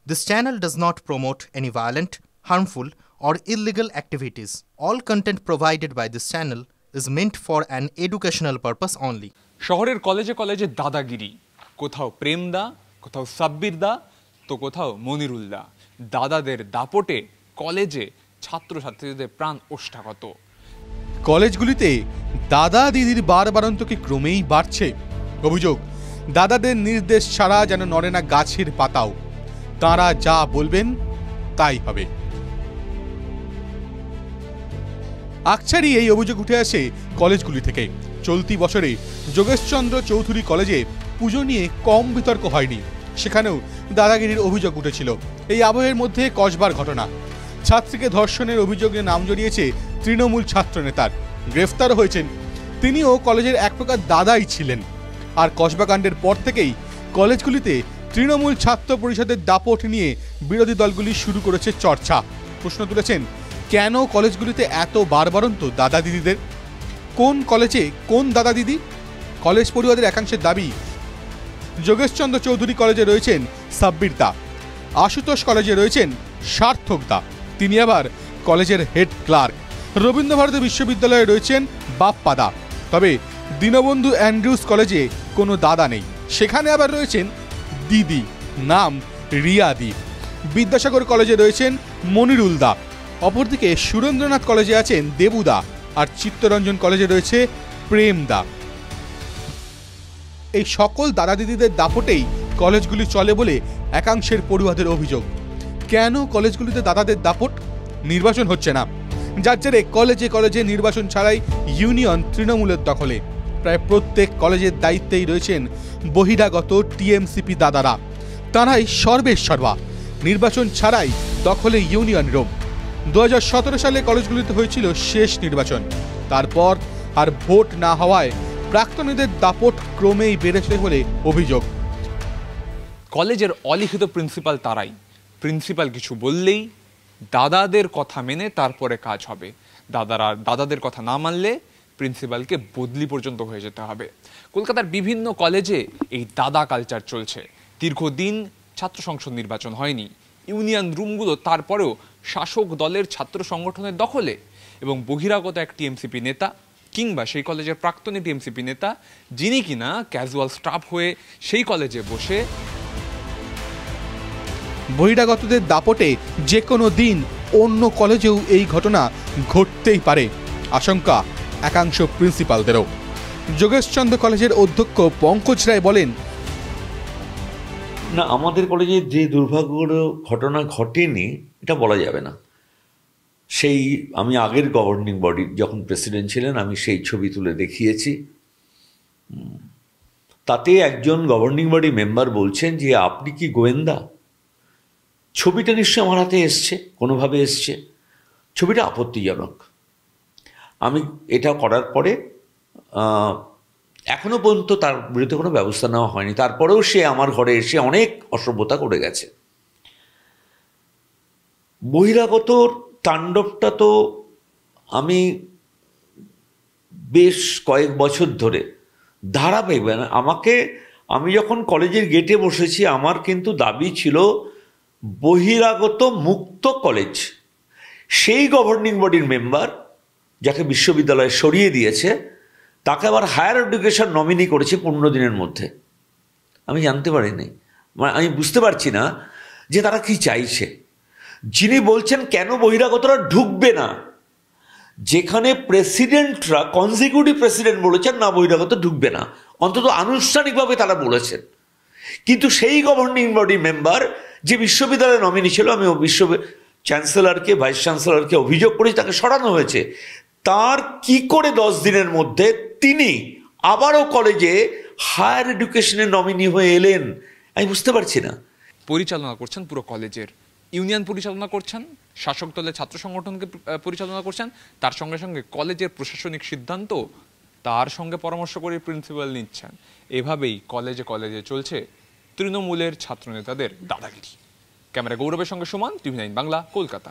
This channel does not promote any violent, harmful, or illegal activities. All content provided by this channel is meant for an educational purpose only. শহরের কলেজে কলেজে দাদাগিরি, কোথাও প্রেমদা, কোথাও সাব্বিরদা, তো কোথাও মনিরুলদা। দাদাদের দাপটে কলেজে ছাত্রছাত্রীদের প্রাণ ওষ্ঠাগত। কলেজগুলিতে দাদা দিদির বাড়বাড়ন্তকে ক্রমেই বাড়ছে। অভিযোগ, দাদাদের নির্দেশ ছাড়া যেন নড়ে না গাছের পাতাও, তাঁরা যা বলবেন তাই হবে। আকছারই এই অভিযোগ উঠে আসে কলেজগুলি থেকে। চলতি বছরে যোগেশচন্দ্র চৌধুরী কলেজে পুজো নিয়ে কম বিতর্ক হয়নি, সেখানেও দাদাগিরির অভিযোগ উঠেছিল। এই আবহের মধ্যে কসবার ঘটনা, ছাত্রীকে ধর্ষণের অভিযোগে নাম জড়িয়েছে তৃণমূল ছাত্র নেতার, গ্রেফতার হয়েছেন তিনিও কলেজের এক প্রকার দাদাই ছিলেন। আর কসবা কাণ্ডের পর থেকেই কলেজগুলিতে তৃণমূল ছাত্র পরিষদের দাপট নিয়ে বিরোধী দলগুলি শুরু করেছে চর্চা। প্রশ্ন তুলেছেন, কেন কলেজগুলিতে এত বাড়বাড়ন্ত দাদা দিদিদের? কোন কলেজে কোন দাদা দিদি? কলেজ পড়ুয়াদের একাংশের দাবি, যোগেশচন্দ্র চৌধুরী কলেজে রয়েছেন সাব্বির দা, আশুতোষ কলেজে রয়েছেন সার্থক দা, তিনি আবার কলেজের হেড ক্লার্ক। রবীন্দ্রভারতী বিশ্ববিদ্যালয়ে রয়েছেন বাপ্পা দা। তবে দীনবন্ধু অ্যান্ড্রুজ কলেজে কোনো দাদা নেই, সেখানে আবার রয়েছেন দিদি, নাম রিয়াদি। বিদ্যাসাগর কলেজে রয়েছেন মনিরুল দা, অপরদিকে সুরেন্দ্রনাথ কলেজে আছেন দেবুদা, আর চিত্তরঞ্জন কলেজে রয়েছে প্রেম দা। এই সকল দাদা দিদিদের দাপটেই কলেজগুলি চলে বলে একাংশের পড়ুয়াদের অভিযোগ। কেন কলেজগুলিতে দাদাদের দাপট? নির্বাচন হচ্ছে না, যার জেরে কলেজে কলেজে নির্বাচন ছাড়াই ইউনিয়ন তৃণমূলের দখলে। প্রায় প্রত্যেক কলেজের দায়িত্বেই রয়েছেন বহিরাগত টিএমসিপি দাদারা, তাঁরাই সর্বেসর্বা। নির্বাচন ছাড়াই দখলে ইউনিয়ন রোম। 2017 সালে কলেজগুলিতে হয়েছিল শেষ নির্বাচন, তারপর আর ভোট না হওয়ায় প্রাক্তনীদের দাপট ক্রমেই বেড়েছে বলে অভিযোগ। কলেজের অলিখিত প্রিন্সিপাল তারাই, প্রিন্সিপাল কিছু বললেই দাদাদের কথা মেনে তারপরে কাজ হবে। দাদাদের কথা না মানলে প্রিন্সিপালকে বদলি পর্যন্ত হয়ে যেতে হবে। কলকাতার বিভিন্ন কলেজে এই দাদা কালচার চলছে। দীর্ঘদিন ছাত্র সংসদ নির্বাচন হয়নি, ইউনিয়ন রুমগুলো তারপরেও শাসক দলের ছাত্র সংগঠনের দখলে, এবং বহিরাগত এক টিএমসিপি নেতা কিংবা সেই কলেজের প্রাক্তনী টিএমসিপি নেতা, যিনি কিনা ক্যাজুয়াল স্টাফ হয়ে সেই কলেজে বসে। বহিরাগতদের দাপটে যে কোনো দিন অন্য কলেজেও এই ঘটনা ঘটতেই পারে আশঙ্কা একাংশ প্রিন্সিপালদেরও। যোগেশচন্দ্র কলেজের অধ্যক্ষ পঙ্কজ রায় বলেন, না, আমাদের কলেজে যে দুর্ভাগ্যকর ঘটনা ঘটেনি এটা বলা যাবে না। সেই আমি আগের গভর্নিং বডির যখন প্রেসিডেন্ট ছিলেন, আমি সেই ছবি তুলে দেখিয়েছি। তাতে একজন গভর্নিং বডি মেম্বার বলছেন যে আপনি কি গোয়েন্দা? ছবিটা নিশ্চয়ই আমার হাতে এসছে, কোনোভাবে এসছে। ছবিটা আপত্তিজনক। আমি এটা করার পরে এখনো পর্যন্ত তার বিরুদ্ধে কোনো ব্যবস্থা নেওয়া হয়নি। তারপরেও সে আমার ঘরে এসে অনেক অসভ্যতা করে গেছে। বহিরাগতর তাণ্ডবটা তো আমি বেশ কয়েক বছর ধরে ধারাবাহিক, আমি যখন কলেজের গেটে বসেছি, আমার কিন্তু দাবি ছিল বহিরাগত মুক্ত কলেজ। সেই গভর্নিং বডির মেম্বার যাকে বিশ্ববিদ্যালয়ে সরিয়ে দিয়েছে, তাকে আবার হায়ার এডুকেশন নমিনি করেছে 15 দিনের মধ্যে। আমি জানতে পারিনি, আমি বুঝতে পারছি না যে তারা কি চাইছে। যিনি বলছেন কেন বহিরাগতরা ঢুকবে না, যেখানে প্রেসিডেন্টরা কনজিকিউটিভ প্রেসিডেন্ট বলেছেন না বহিরাগত ঢুকবে না, অন্তত আনুষ্ঠানিকভাবে তারা বলেছেন। কিন্তু সেই গভর্নিং বডি মেম্বার যে বিশ্ববিদ্যালয়ের নমিনি ছিল, আমি চ্যান্সেলরকে, ভাইস চ্যান্সেলরকে অভিযোগ করেছি, তাকে সরানো হয়েছে। তার কি করে 10 দিনের মধ্যে তিনি আবারও কলেজে হায়ার এডুকেশনের নমিনি হয়ে এলেন, আমি বুঝতে পারছি না। পরিচালনা করছেন পুরো কলেজের, ইউনিয়ন পরিচালনা করছেন, শাসক দলের ছাত্র সংগঠনকে পরিচালনা করছেন, তার সঙ্গে সঙ্গে কলেজের প্রশাসনিক সিদ্ধান্ত তার সঙ্গে পরামর্শ করে প্রিন্সিপাল নিচ্ছেন। এভাবেই কলেজে কলেজে চলছে তৃণমূলের ছাত্র নেতাদের দাদাগিরি। ক্যামেরা গৌরবের সঙ্গে সুমন, টিভি9 বাংলা, কলকাতা।